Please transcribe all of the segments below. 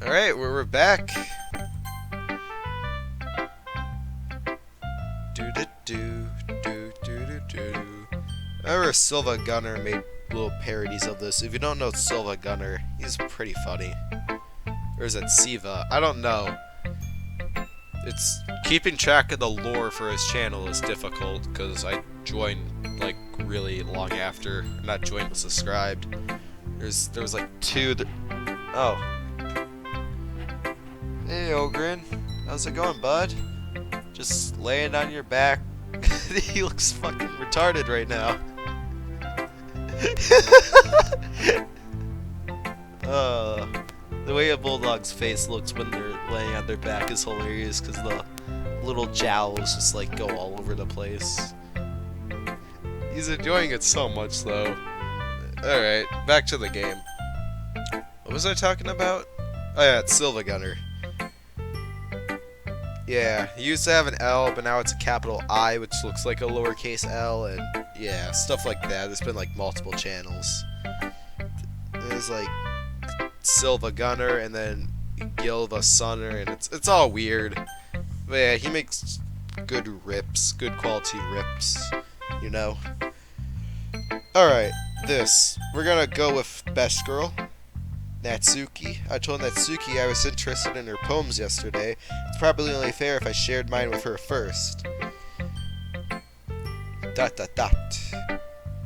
Alright, we're back. Remember Silva Gunner made little parodies of this. If you don't know Silva Gunner, he's pretty funny. Or is it Siva? I don't know. It's keeping track of the lore for his channel is difficult because I joined like really long after. Not joined, but subscribed. There was like two. Oh. Hey, Ogren. How's it going, bud? Just laying on your back. He looks fucking retarded right now. The way a bulldog's face looks when they're laying on their back is hilarious because the little jowls just like go all over the place. He's enjoying it so much though. Alright, back to the game. What was I talking about? Oh yeah, it's Silva Gunner. Yeah, he used to have an L, but now it's a capital I, which looks like a lowercase L, and yeah, stuff like that. There's been like multiple channels. There's like Silva Gunner, and then Gilva Sunner, and it's all weird. But yeah, he makes good rips, good quality rips, you know. Alright, we're gonna go with Best Girl. Natsuki. I told Natsuki I was interested in her poems yesterday. It's probably only fair if I shared mine with her first. ...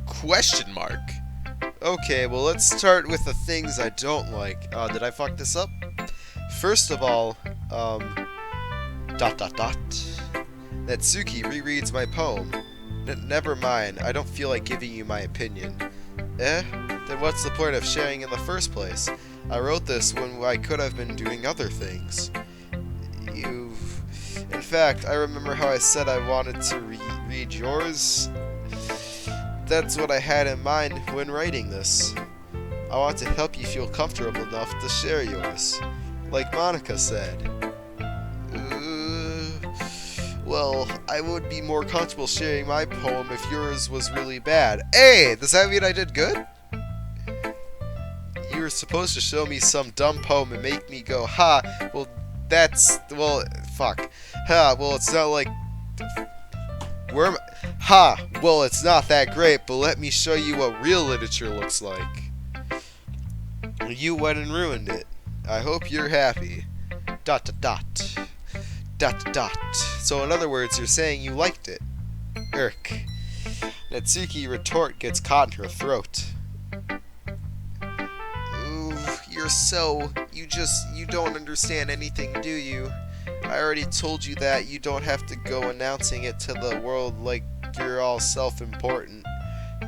Question mark. Okay, well let's start with the things I don't like. Did I fuck this up? First of all, ... Natsuki rereads my poem. Never mind, I don't feel like giving you my opinion. Eh? Then what's the point of sharing in the first place? I wrote this when I could have been doing other things. In fact, I remember how I said I wanted to read yours. That's what I had in mind when writing this. I want to help you feel comfortable enough to share yours. Like Monica said. Well, I would be more comfortable sharing my poem if yours was really bad. Hey, does that mean I did good? You were supposed to show me some dumb poem and make me go, ha, well, fuck. Ha, well, it's not like... Ha, well, it's not that great, but let me show you what real literature looks like. You went and ruined it. I hope you're happy. ... So in other words, you're saying you liked it. Irk. Natsuki retort gets caught in her throat. Ooh, you don't understand anything, do you? I already told you that you don't have to go announcing it to the world like you're all self-important.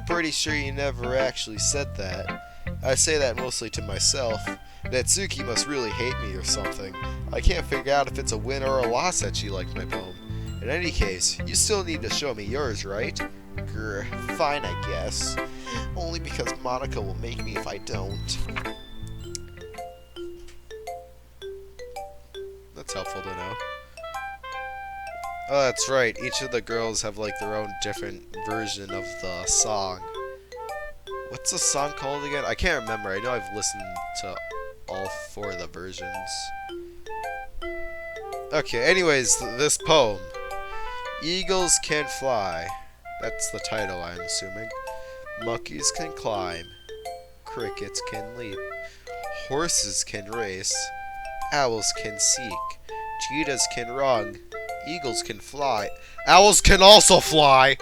Pretty sure you never actually said that. I say that mostly to myself. Natsuki must really hate me or something. I can't figure out if it's a win or a loss that she liked my poem. In any case, you still need to show me yours, right? Grr, fine, I guess. Only because Monica will make me if I don't. That's helpful to know. Oh, that's right. Each of the girls have like their own different version of the song. What's the song called again? I can't remember. I know I've listened to all four of the versions. Okay, anyways, this poem. Eagles can fly. That's the title, I'm assuming. Monkeys can climb. Crickets can leap. Horses can race. Owls can seek. Cheetahs can run. Eagles can fly. Owls can also fly.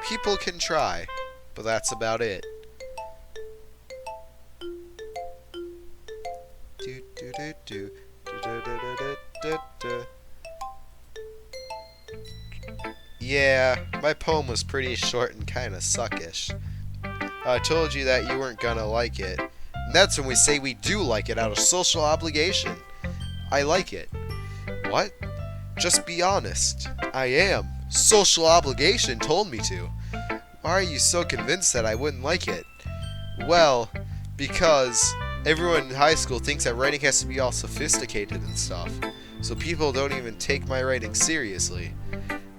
People can try. But that's about it. Yeah, my poem was pretty short and kinda suckish. I told you that you weren't gonna like it. And that's when we say we do like it out of social obligation. I like it. What? Just be honest. I am. Social obligation told me to. Why are you so convinced that I wouldn't like it? Well, because everyone in high school thinks that writing has to be all sophisticated and stuff. So people don't even take my writing seriously.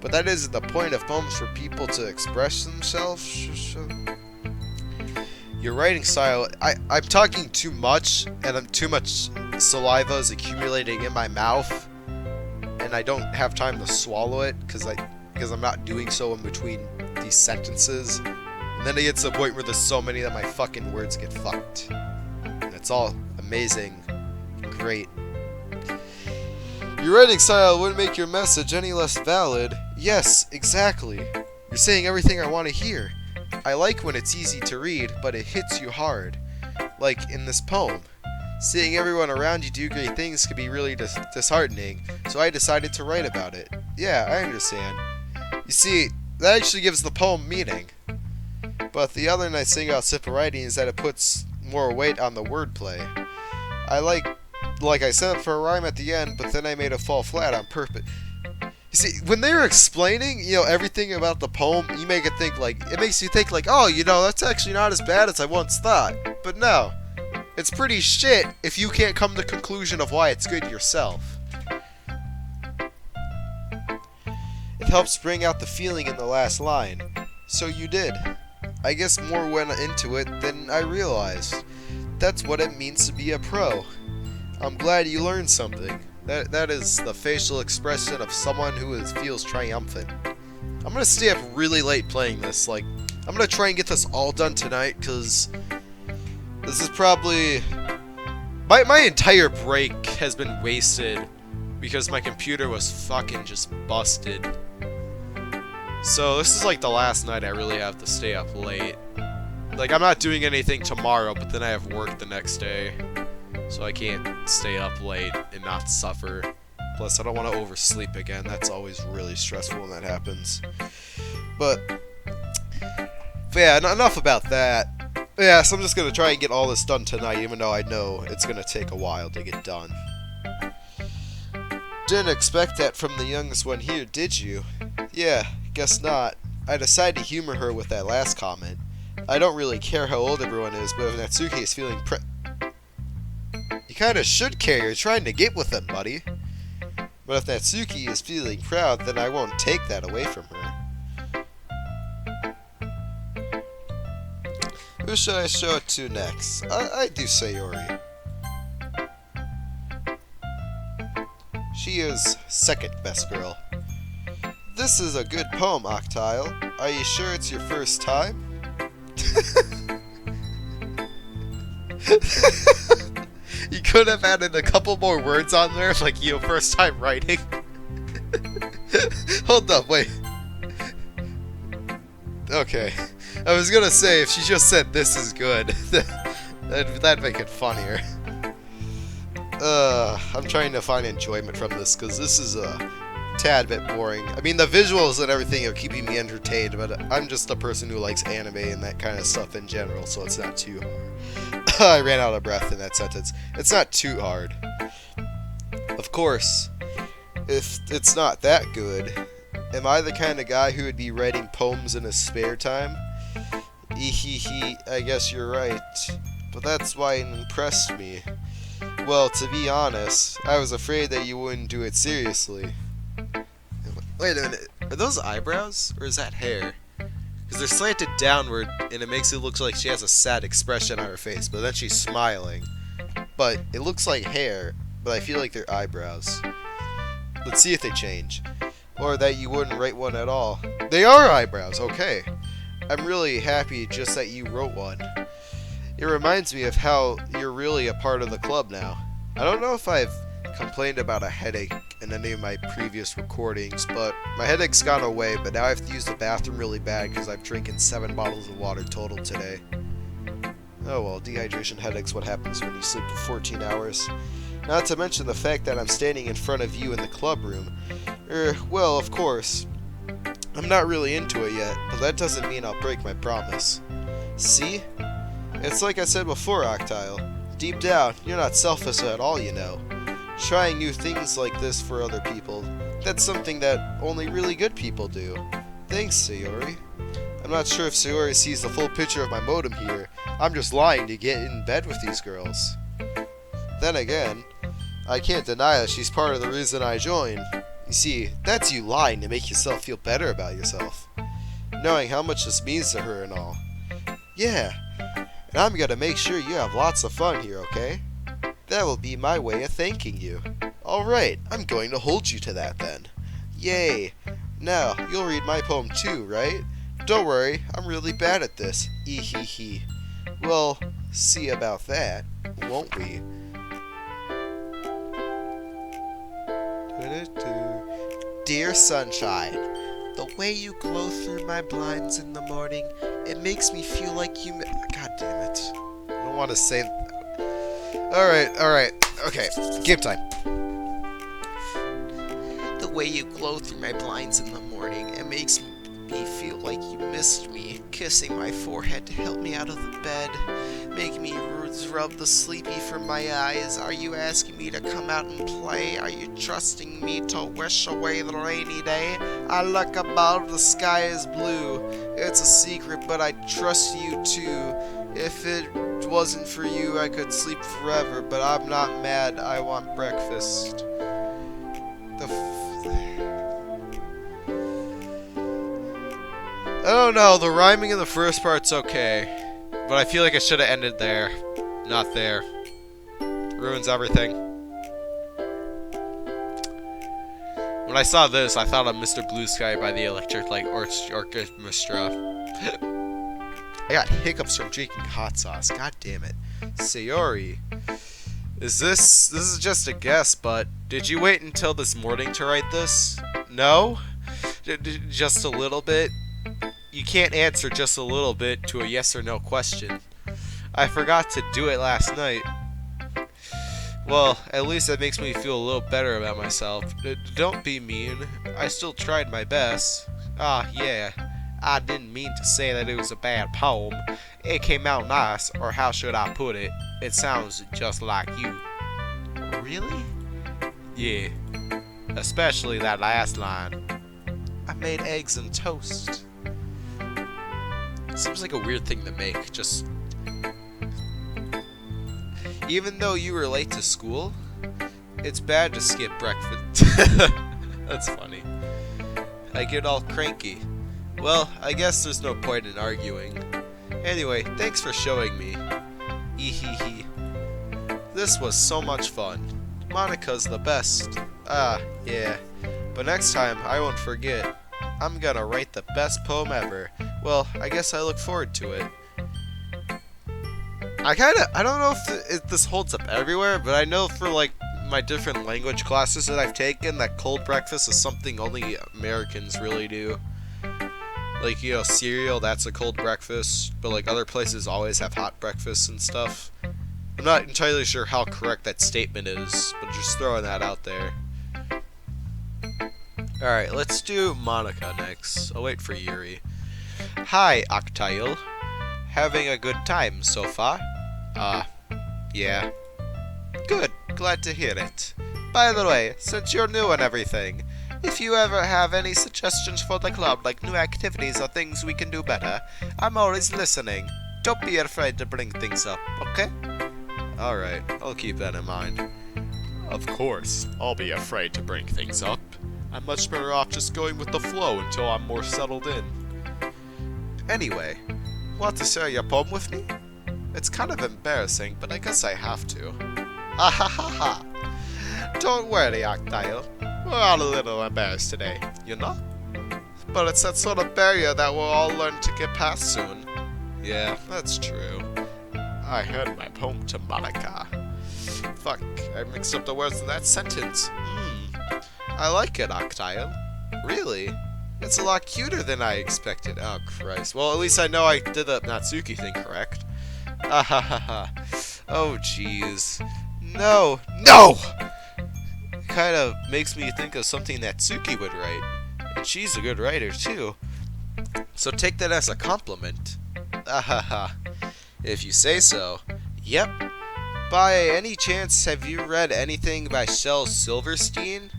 But that isn't the point of poems, for people to express themselves. Your writing style, I'm talking too much, and too much saliva is accumulating in my mouth, and I don't have time to swallow it, because I'm not doing so in between these sentences. And then it gets to the point where there's so many that my fucking words get fucked. And it's all amazing. Great. Your writing style wouldn't make your message any less valid. Yes, exactly. You're saying everything I want to hear. I like when it's easy to read, but it hits you hard. Like in this poem. Seeing everyone around you do great things can be really disheartening, so I decided to write about it. Yeah, I understand. You see, that actually gives the poem meaning. But the other nice thing about simple writing is that it puts more weight on the wordplay. I like I set up for a rhyme at the end, but then I made it fall flat on purpose. You see, when they were explaining, everything about the poem, it makes you think like, oh, that's actually not as bad as I once thought. But no, it's pretty shit if you can't come to the conclusion of why it's good yourself. It helps bring out the feeling in the last line. So you did. I guess more went into it than I realized. That's what it means to be a pro. I'm glad you learned something. That is the facial expression of someone who feels triumphant. I'm gonna stay up really late playing this. I'm gonna try and get this all done tonight, because this is probably... My entire break has been wasted because my computer was fucking just busted. So this is the last night I really have to stay up late. I'm not doing anything tomorrow, but then I have work the next day. So I can't stay up late and not suffer. Plus, I don't want to oversleep again. That's always really stressful when that happens. But yeah, enough about that. Yeah, so I'm just going to try and get all this done tonight, even though I know it's going to take a while to get done. Didn't expect that from the youngest one here, did you? Yeah, guess not. I decided to humor her with that last comment. I don't really care how old everyone is, but if Natsuki is feeling You kinda should care, you're trying to get with them, buddy. But if Natsuki is feeling proud, then I won't take that away from her. Who should I show it to next? I do Sayori. She is second best girl. This is a good poem, Octile. Are you sure it's your first time? You could have added a couple more words on there, first time writing. Hold up, wait. Okay. I was gonna say, if she just said this is good, that'd make it funnier. I'm trying to find enjoyment from this, because this is a tad bit boring. I mean, the visuals and everything are keeping me entertained, but I'm just a person who likes anime and that kind of stuff in general, so it's not too hard. I ran out of breath in that sentence. It's not too hard. Of course, if it's not that good, am I the kind of guy who would be writing poems in his spare time? Ehehe, I guess you're right. But that's why it impressed me. Well, to be honest, I was afraid that you wouldn't do it seriously. Wait a minute, are those eyebrows? Or is that hair? Because they're slanted downward, and it makes it look like she has a sad expression on her face, but then she's smiling. But it looks like hair, but I feel like they're eyebrows. Let's see if they change. Or that you wouldn't write one at all. They are eyebrows, okay. I'm really happy just that you wrote one. It reminds me of how you're really a part of the club now. I don't know if I've complained about a headache in any of my previous recordings, but my headache's gone away, but now I have to use the bathroom really bad because I've drinking 7 bottles of water total today. Oh well, dehydration headache's what happens when you sleep for 14 hours. Not to mention the fact that I'm standing in front of you in the club room. Well, of course. I'm not really into it yet, but that doesn't mean I'll break my promise. See? It's like I said before, Octile. Deep down, you're not selfish at all, you know. Trying new things like this for other people, that's something that only really good people do. Thanks, Sayori. I'm not sure if Sayori sees the full picture of my motive here. I'm just lying to get in bed with these girls. Then again, I can't deny that she's part of the reason I joined. You see, that's you lying to make yourself feel better about yourself. Knowing how much this means to her and all. Yeah, And I'm gonna make sure you have lots of fun here, okay? That will be my way of thanking you. Alright, I'm going to hold you to that then. Yay! Now, you'll read my poem too, right? Don't worry, I'm really bad at this. Ehehe. Well, see about that, won't we? Dear sunshine, the way you glow through my blinds in the morning, it makes me feel like you... God damn it. I don't want to say... Alright. Okay, game time. The way you glow through my blinds in the morning, it makes me feel like you missed me, kissing my forehead to help me out of the bed, make me rub the sleepy from my eyes. Are you asking me to come out and play? Are you trusting me to wish away the rainy day? I look above, the sky is blue. It's a secret, but I trust you too. If it wasn't for you, I could sleep forever, but I'm not mad. I want breakfast. I don't know, the rhyming in the first part's okay, but I feel like I should have ended there, not there. Ruins everything. When I saw this, I thought of Mr. Blue Sky by the Electric Light Orchestra. I got hiccups from drinking hot sauce, god damn it. Sayori. This is just a guess, but did you wait until this morning to write this? No? Just a little bit? You can't answer just a little bit to a yes or no question. I forgot to do it last night. Well, at least that makes me feel a little better about myself. Don't be mean. I still tried my best. Ah, yeah. I didn't mean to say that it was a bad poem. It came out nice, or how should I put it? It sounds just like you. Really? Yeah. Especially that last line. I made eggs and toast. Seems like a weird thing to make, just... Even though you were late to school, it's bad to skip breakfast. That's funny. I get all cranky. Well, I guess there's no point in arguing. Anyway, thanks for showing me. Ehehe. This was so much fun. Monica's the best. Ah, yeah. But next time, I won't forget. I'm gonna write the best poem ever. Well, I guess I look forward to it. I don't know if this holds up everywhere, but I know for like my different language classes that I've taken that cold breakfast is something only Americans really do. Like, you know, cereal, that's a cold breakfast, but like other places always have hot breakfasts and stuff. I'm not entirely sure how correct that statement is, but just throwing that out there. Alright, let's do Monica next. I'll wait for Yuri. Hi, Octile. Having a good time so far? Yeah. Good, glad to hear it. By the way, since you're new and everything, if you ever have any suggestions for the club, like new activities or things we can do better, I'm always listening. Don't be afraid to bring things up, okay? Alright, I'll keep that in mind. Of course, I'll be afraid to bring things up. I'm much better off just going with the flow until I'm more settled in. Anyway, want to share your poem with me? It's kind of embarrassing, but I guess I have to. Ah ha ha ha! Don't worry, Octile. We're all a little embarrassed today, you know? But it's that sort of barrier that we'll all learn to get past soon. Yeah, that's true. I heard my poem to Monica. Fuck, I mixed up the words of that sentence. I like it, Octile. Really? It's a lot cuter than I expected. Oh, Christ. Well, at least I know I did the Natsuki thing correct. Ah ha ha ha. Oh, jeez. No! No! It kind of makes me think of something Natsuki would write. And she's a good writer, too. So take that as a compliment. Ah ha ha. If you say so. Yep. By any chance, have you read anything by Shel Silverstein?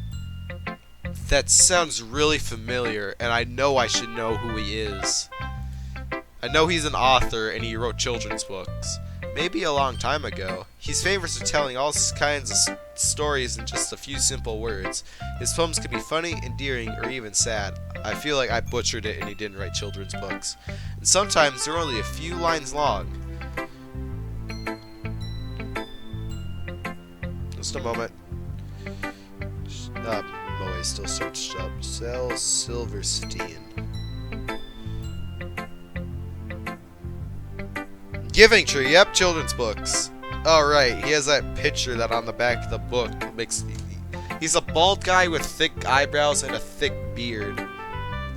That sounds really familiar, and I know I should know who he is. I know he's an author, and he wrote children's books. Maybe a long time ago. He's famous for telling all kinds of stories in just a few simple words. His poems can be funny, endearing, or even sad. I feel like I butchered it and he didn't write children's books. And sometimes they're only a few lines long. Just a moment. Moe still searched up. Sal Silverstein. Giving Tree, yep, children's books. Alright, he has that picture that on the back of the book makes... He's a bald guy with thick eyebrows and a thick beard.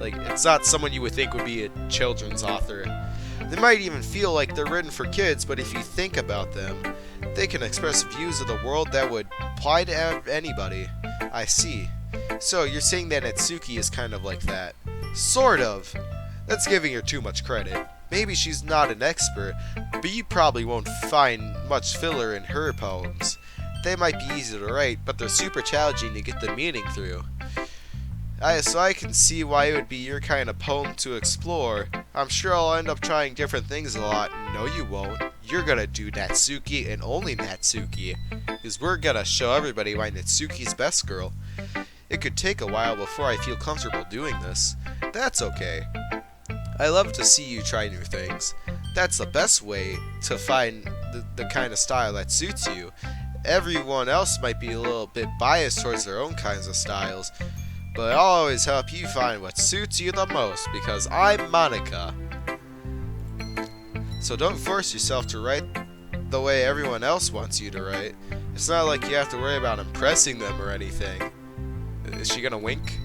Like, it's not someone you would think would be a children's author. They might even feel like they're written for kids, but if you think about them, they can express views of the world that would apply to anybody. I see. So, you're saying that Natsuki is kind of like that. Sort of. That's giving her too much credit. Maybe she's not an expert, but you probably won't find much filler in her poems. They might be easy to write, but they're super challenging to get the meaning through. So I can see why it would be your kind of poem to explore. I'm sure I'll end up trying different things a lot. No, you won't. You're gonna do Natsuki and only Natsuki, because we're gonna show everybody why Natsuki's best girl. It could take a while before I feel comfortable doing this. That's okay. I love to see you try new things. That's the best way to find the kind of style that suits you. Everyone else might be a little bit biased towards their own kinds of styles, but I'll always help you find what suits you the most, because I'm Monica. So don't force yourself to write the way everyone else wants you to write. It's not like you have to worry about impressing them or anything. Is she gonna wink?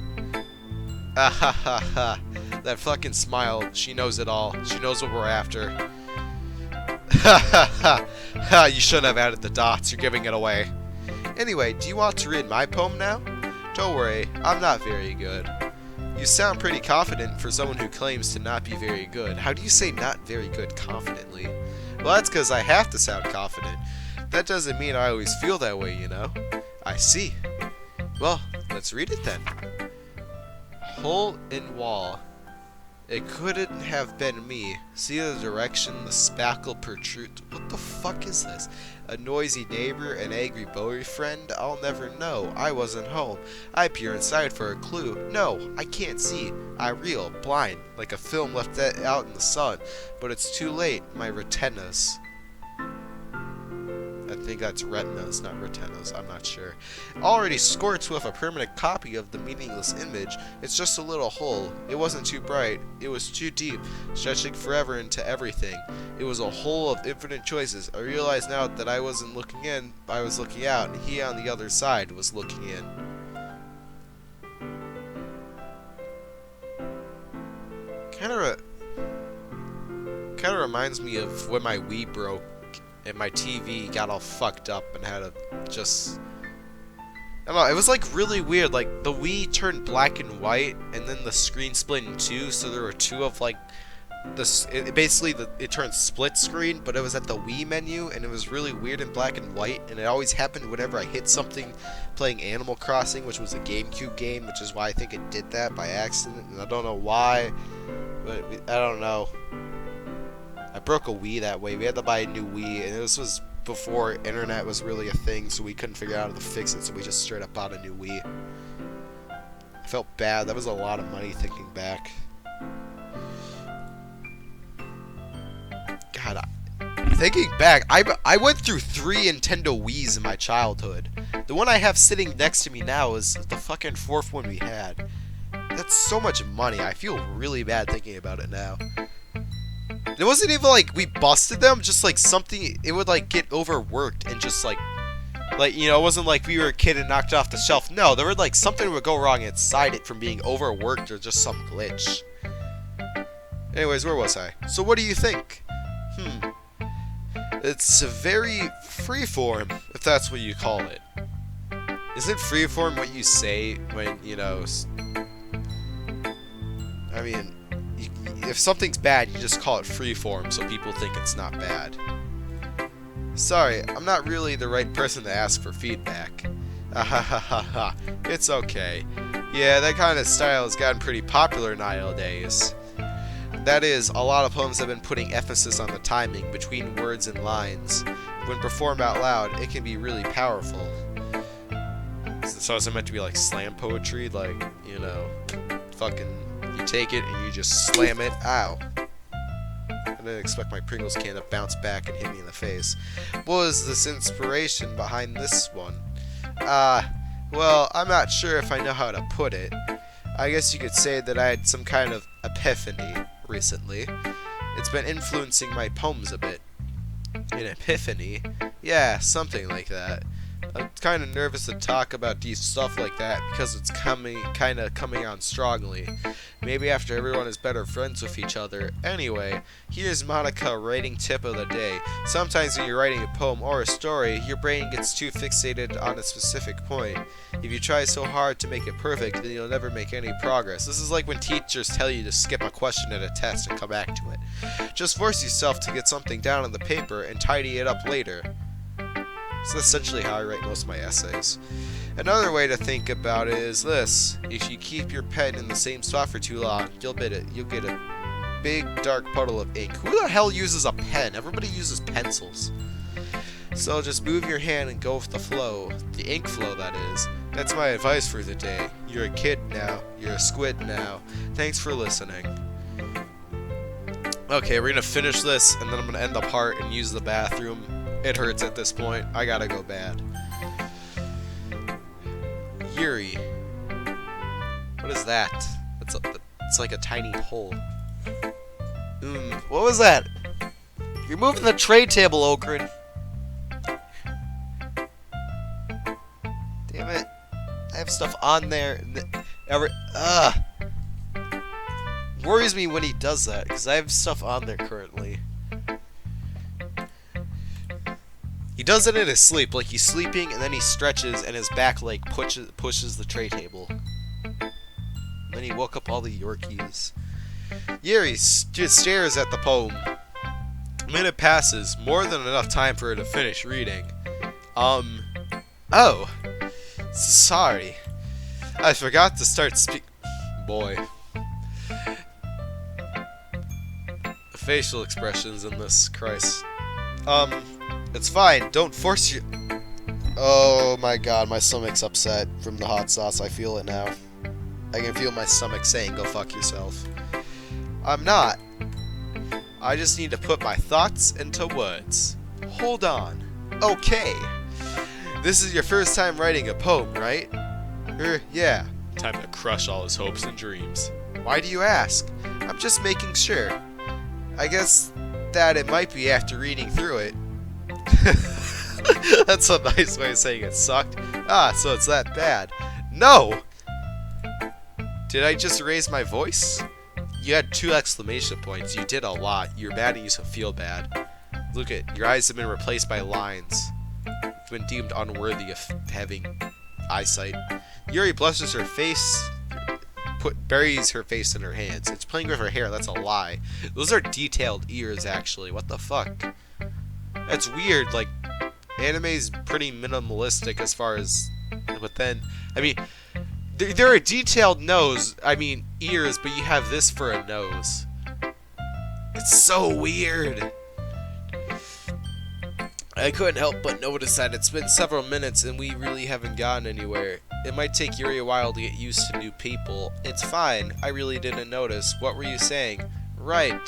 Ah ha ha ha. That fucking smile. She knows it all. She knows what we're after. Ha ha ha. Ha, you shouldn't have added the dots. You're giving it away. Anyway, do you want to read my poem now? Don't worry, I'm not very good. You sound pretty confident for someone who claims to not be very good. How do you say not very good confidently? Well, that's because I have to sound confident. That doesn't mean I always feel that way, you know? I see. Well, let's read it then. Hole in wall. It couldn't have been me. See the direction the spackle protrudes. What the fuck is this? A noisy neighbor, an angry boyfriend? I'll never know. I wasn't home. I peer inside for a clue. No, I can't see. I reel, blind, like a film left out in the sun. But it's too late. My retinas. I think that's retinas, not retinas. I'm not sure. Already scorched with a permanent copy of the meaningless image. It's just a little hole. It wasn't too bright. It was too deep, stretching forever into everything. It was a hole of infinite choices. I realize now that I wasn't looking in, I was looking out, and he on the other side was looking in. Kind of reminds me of when my Wii broke and my TV got all fucked up and had to just... I don't know, it was like really weird. Like the Wii turned black and white and then the screen split in two, so there were two of like this. It turned split screen, but it was at the Wii menu and it was really weird in black and white, and it always happened whenever I hit something playing Animal Crossing, which was a GameCube game, which is why I think it did that by accident, and I don't know why, but I don't know. I broke a Wii that way. We had to buy a new Wii, and this was before internet was really a thing, so we couldn't figure out how to fix it, so we just straight up bought a new Wii. I felt bad. That was a lot of money thinking back. God, thinking back, I went through 3 Nintendo Wiis in my childhood. The one I have sitting next to me now is the fucking 4th one we had. That's so much money. I feel really bad thinking about it now. It wasn't even like we busted them, just like something, it would like get overworked and just like, you know, it wasn't like we were a kid and knocked it off the shelf. No, there would like something would go wrong inside it from being overworked or just some glitch. Anyways, where was I? So what do you think? It's a very freeform, if that's what you call it. Isn't freeform what you say when, you know, I mean, if something's bad, you just call it freeform so people think it's not bad. Sorry, I'm not really the right person to ask for feedback. Ahahaha, it's okay. Yeah, that kind of style has gotten pretty popular nowadays. That is, a lot of poems have been putting emphasis on the timing between words and lines. When performed out loud, it can be really powerful. So is it meant to be like slam poetry? Like, you know, fucking... You take it and you just slam it. Ow. I didn't expect my Pringles can to bounce back and hit me in the face. What was this inspiration behind this one? Well, I'm not sure if I know how to put it. I guess you could say that I had some kind of epiphany recently. It's been influencing my poems a bit. An epiphany? Yeah, something like that. I'm kind of nervous to talk about deep stuff like that because it's coming on strongly. Maybe after everyone is better friends with each other. Anyway, here's Monica writing tip of the day. Sometimes when you're writing a poem or a story, your brain gets too fixated on a specific point. If you try so hard to make it perfect, then you'll never make any progress. This is like when teachers tell you to skip a question at a test and come back to it. Just force yourself to get something down on the paper and tidy it up later. So that's essentially how I write most of my essays. Another way to think about it is this. If you keep your pen in the same spot for too long, you'll get a big dark puddle of ink. Who the hell uses a pen? Everybody uses pencils. So just move your hand and go with the flow. The ink flow, that is. That's my advice for the day. You're a kid now. You're a squid now. Thanks for listening. Okay, we're gonna finish this, and then I'm gonna end the part and use the bathroom. It hurts at this point. I gotta go bad. Yuri. What is that? It's like a tiny hole. What was that? You're moving the tray table, Ogren. Damn it. I have stuff on there. Worries me when he does that, because I have stuff on there currently. He does it in his sleep, like he's sleeping and then he stretches and his back leg pushes the tray table. And then he woke up all the Yorkies. Yuri just stares at the poem. A minute passes, more than enough time for her to finish reading. Oh. Sorry. I forgot to start Boy. Facial expressions in this, Christ. It's fine. Don't force you. Oh my god, my stomach's upset from the hot sauce. I feel it now. I can feel my stomach saying, go fuck yourself. I'm not. I just need to put my thoughts into words. Hold on. Okay. This is your first time writing a poem, right? Yeah. Time to crush all his hopes and dreams. Why do you ask? I'm just making sure. I guess that it might be after reading through it. That's a nice way of saying it sucked. Ah, so it's that bad. No! Did I just raise my voice? You had 2 exclamation points. You did a lot. You're bad and you feel bad. Look at, your eyes have been replaced by lines. You've been deemed unworthy of having eyesight. Yuri blushes her face, buries her face in her hands. It's playing with her hair, that's a lie. Those are detailed ears, actually. What the fuck? That's weird, like, anime's pretty minimalistic as far as, but then, I mean, they're a detailed nose, ears, but you have this for a nose. It's so weird. I couldn't help but notice that it's been several minutes and we really haven't gotten anywhere. It might take Yuri a while to get used to new people. It's fine, I really didn't notice. What were you saying? Right,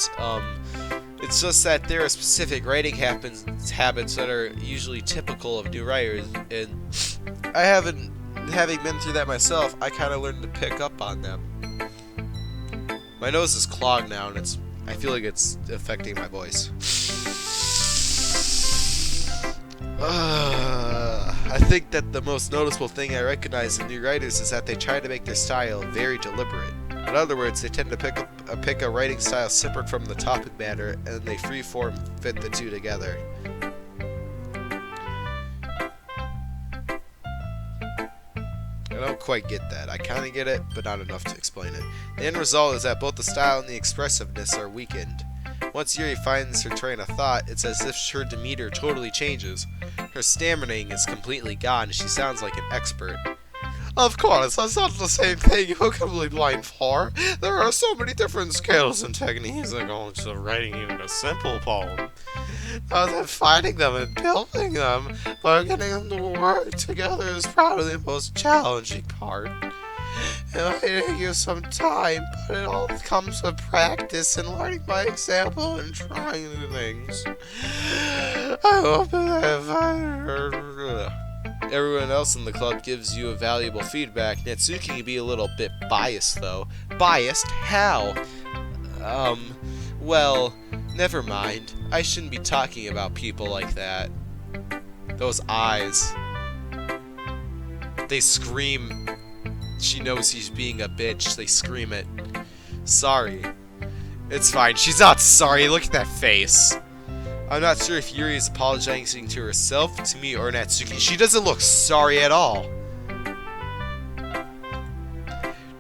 it's just that there are specific writing habits that are usually typical of new writers, and having been through that myself, I kind of learned to pick up on them. My nose is clogged now, and I feel like it's affecting my voice. I think that the most noticeable thing I recognize in new writers is that they try to make their style very deliberate. In other words, they tend to pick a writing style separate from the topic matter, and then they freeform fit the two together. I don't quite get that. I kind of get it, but not enough to explain it. The end result is that both the style and the expressiveness are weakened. Once Yuri finds her train of thought, it's as if her demeanor totally changes. Her stammering is completely gone, and she sounds like an expert. Of course, that's not the same thing you're completely blind for. There are so many different skills and techniques that go into writing even a simple poem. Other than finding them and building them, but getting them to work together is probably the most challenging part. It might take you some time, but it all comes with practice and learning by example and trying new things. I hope that Everyone else in the club gives you a valuable feedback. Natsuki can be a little bit biased, though. Biased? How? Well, never mind. I shouldn't be talking about people like that. Those eyes. They scream. She knows he's being a bitch. They scream it. Sorry. It's fine. She's not sorry. Look at that face. I'm not sure if Yuri is apologizing to herself, to me, or Natsuki. She doesn't look sorry at all.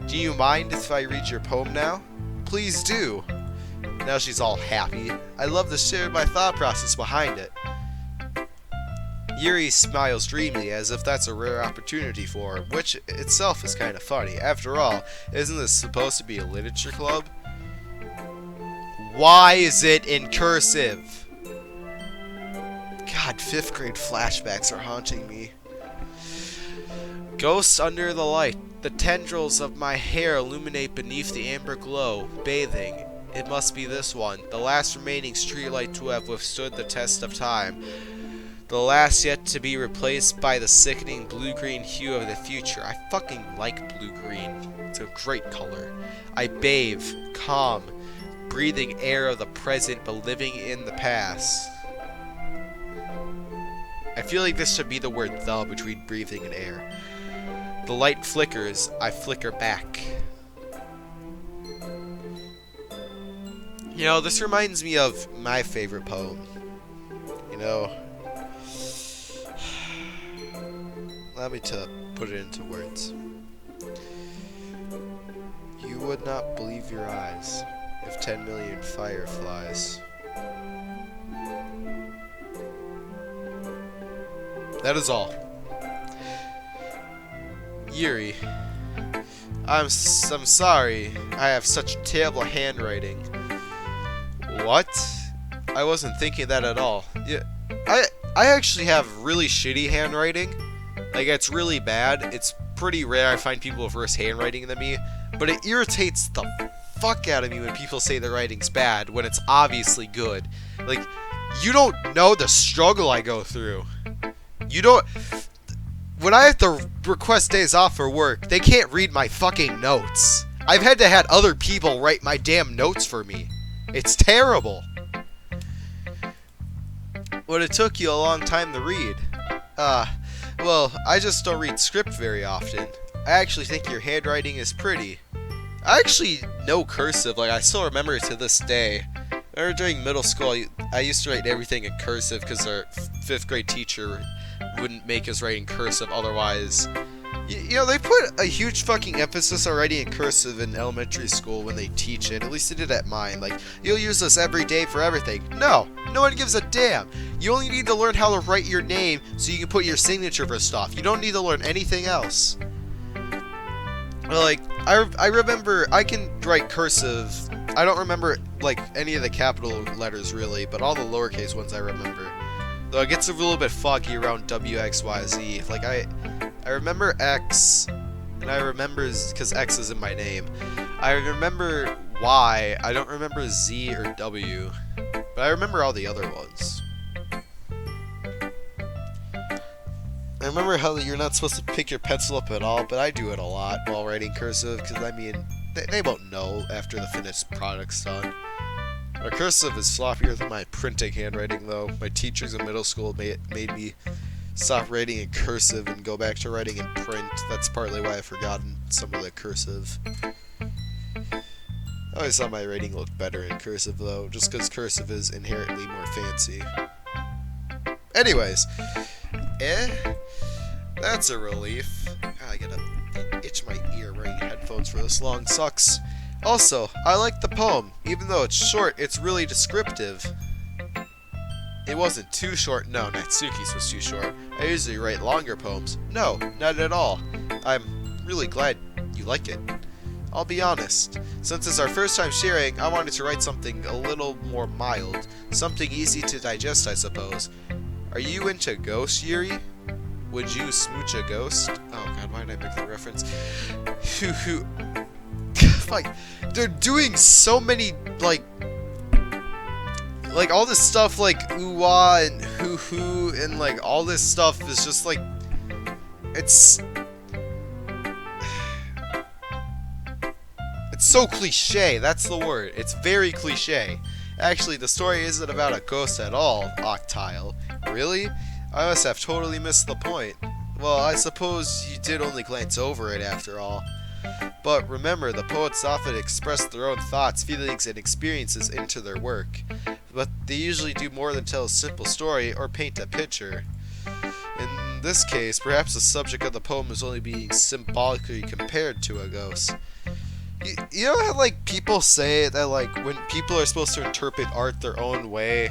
Do you mind if I read your poem now? Please do. Now she's all happy. I love to share my thought process behind it. Yuri smiles dreamily as if that's a rare opportunity for her, which itself is kind of funny. After all, isn't this supposed to be a literature club? Why is it in cursive? God, 5th grade flashbacks are haunting me. Ghosts under the light. The tendrils of my hair illuminate beneath the amber glow, bathing. It must be this one, the last remaining streetlight to have withstood the test of time. The last yet to be replaced by the sickening blue-green hue of the future. I fucking like blue-green. It's a great color. I bathe, calm, breathing air of the present but living in the past. I feel like this should be the word "the" between breathing and air. The light flickers, I flicker back. You know, this reminds me of my favorite poem. You know, allow me to put it into words. You would not believe your eyes if 10 million fireflies. That is all. Yuri, I'm sorry. I have such terrible handwriting. What? I wasn't thinking that at all. Yeah, I actually have really shitty handwriting. Like, it's really bad. It's pretty rare I find people with worse handwriting than me, but it irritates the fuck out of me when people say their writing's bad when it's obviously good. Like, you don't know the struggle I go through. You don't... When I have to request days off for work, they can't read my fucking notes. I've had to have other people write my damn notes for me. It's terrible. But it took you a long time to read. Well, I just don't read script very often. I actually think your handwriting is pretty. I actually know cursive, like I still remember it to this day. I remember during middle school, I used to write everything in cursive because our 5th grade teacher wouldn't make us write in cursive, otherwise... You know, they put a huge fucking emphasis on writing in cursive in elementary school when they teach it. At least they did at mine. Like, you'll use this every day for everything. No one gives a damn. You only need to learn how to write your name so you can put your signature for stuff. You don't need to learn anything else. Like, I remember, I can write cursive. I don't remember, like, any of the capital letters, really, but all the lowercase ones I remember. Though it gets a little bit foggy around W, X, Y, Z. Like, I remember X, and I remember, because X is in my name. I remember Y, I don't remember Z or W, but I remember all the other ones. I remember how you're not supposed to pick your pencil up at all, but I do it a lot while writing cursive, because I mean, they won't know after the finished product's done. My cursive is sloppier than my printing handwriting, though. My teachers in middle school made me stop writing in cursive and go back to writing in print. That's partly why I've forgotten some of the cursive. I always thought my writing looked better in cursive, though, just because cursive is inherently more fancy. Anyways, that's a relief. I gotta itch my ear wearing headphones for this long. Sucks. Also, I like the poem. Even though it's short, it's really descriptive. It wasn't too short. No, Natsuki's was too short. I usually write longer poems. No, not at all. I'm really glad you like it. I'll be honest. Since it's our first time sharing, I wanted to write something a little more mild. Something easy to digest, I suppose. Are you into ghosts, Yuri? Would you smooch a ghost? Oh god, why did I make that reference? Like, they're doing so many, like all this stuff, like ooh-wah and hoo-hoo, and like all this stuff is just like, It's so cliche, that's the word. It's very cliche. Actually, the story isn't about a ghost at all, Octile. Really? I must have totally missed the point. Well, I suppose you did only glance over it after all. But remember, the poets often express their own thoughts, feelings, and experiences into their work. But they usually do more than tell a simple story or paint a picture. In this case, perhaps the subject of the poem is only being symbolically compared to a ghost. You know how, like, people say that, like, when people are supposed to interpret art their own way,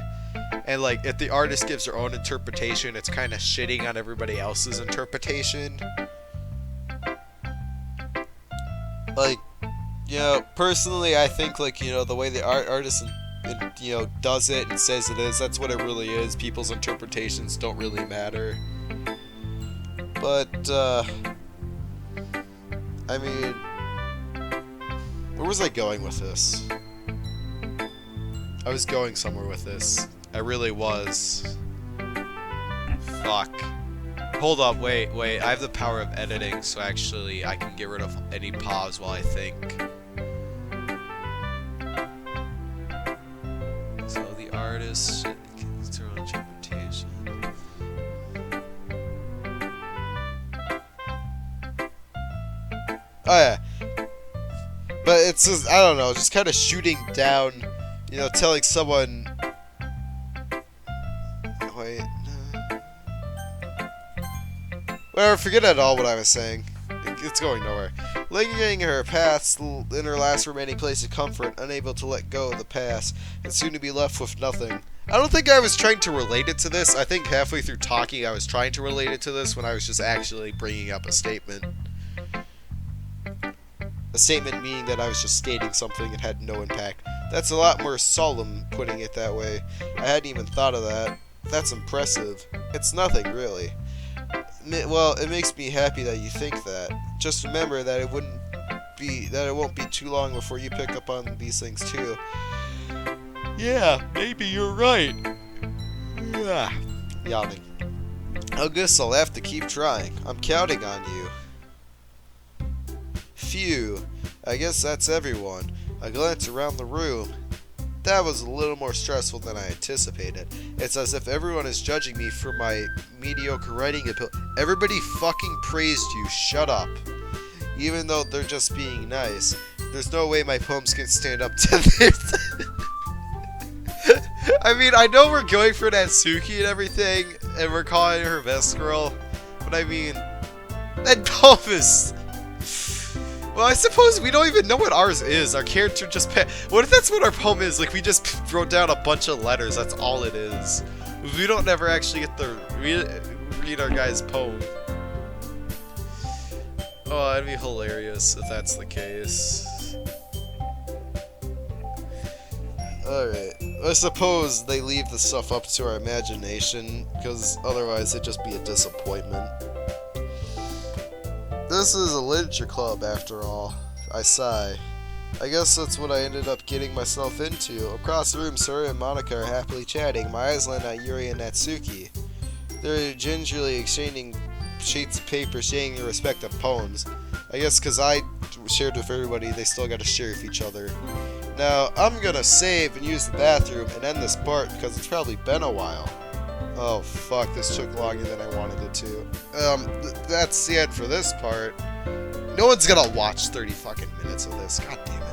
and, like, if the artist gives their own interpretation, it's kind of shitting on everybody else's interpretation? Like, you know, personally, I think, like, you know, the way the artist, you know, does it and says it is, that's what it really is. People's interpretations don't really matter. But, I mean, where was I going with this? I was going somewhere with this. I really was. Fuck. Hold up, wait. I have the power of editing, so actually I can get rid of any pause while I think. So the artist gets their own interpretation. Oh yeah. But it's just, I don't know, just kind of shooting down, you know, telling someone... Wait. Whatever, forget it all what I was saying. It's going nowhere. Lingering her past in her last remaining place of comfort, unable to let go of the past, and soon to be left with nothing. I don't think I was trying to relate it to this. I think halfway through talking I was trying to relate it to this when I was just actually bringing up a statement. A statement meaning that I was just stating something and had no impact. That's a lot more solemn, putting it that way. I hadn't even thought of that. That's impressive. It's nothing, really. Well, it makes me happy that you think that. Just remember that it won't be too long before you pick up on these things too. Yeah, maybe you're right. Yawning. I guess I'll have to keep trying. I'm counting on you. Phew, I guess that's everyone. I glance around the room. That was a little more stressful than I anticipated. It's as if everyone is judging me for my mediocre writing ability. Everybody fucking praised you, shut up. Even though they're just being nice. There's no way my poems can stand up to this. I mean, I know we're going for Natsuki and everything, and we're calling her best girl, but I mean, that poem is... Well, I suppose we don't even know what ours is. Our character just what if that's what our poem is? Like, we just wrote down a bunch of letters. That's all it is. We don't ever actually get to read our guy's poem. Oh, that'd be hilarious if that's the case. Alright. I suppose they leave the stuff up to our imagination, because otherwise it'd just be a disappointment. This is a literature club, after all. I sigh. I guess that's what I ended up getting myself into. Across the room, Sora and Monica are happily chatting. My eyes land on Yuri and Natsuki. They're gingerly exchanging sheets of paper, sharing their respective poems. I guess because I shared with everybody, they still got to share with each other. Now, I'm gonna save and use the bathroom and end this part because it's probably been a while. Oh fuck, this took longer than I wanted it to. That's the end for this part. No one's gonna watch 30 fucking minutes of this. God damn it.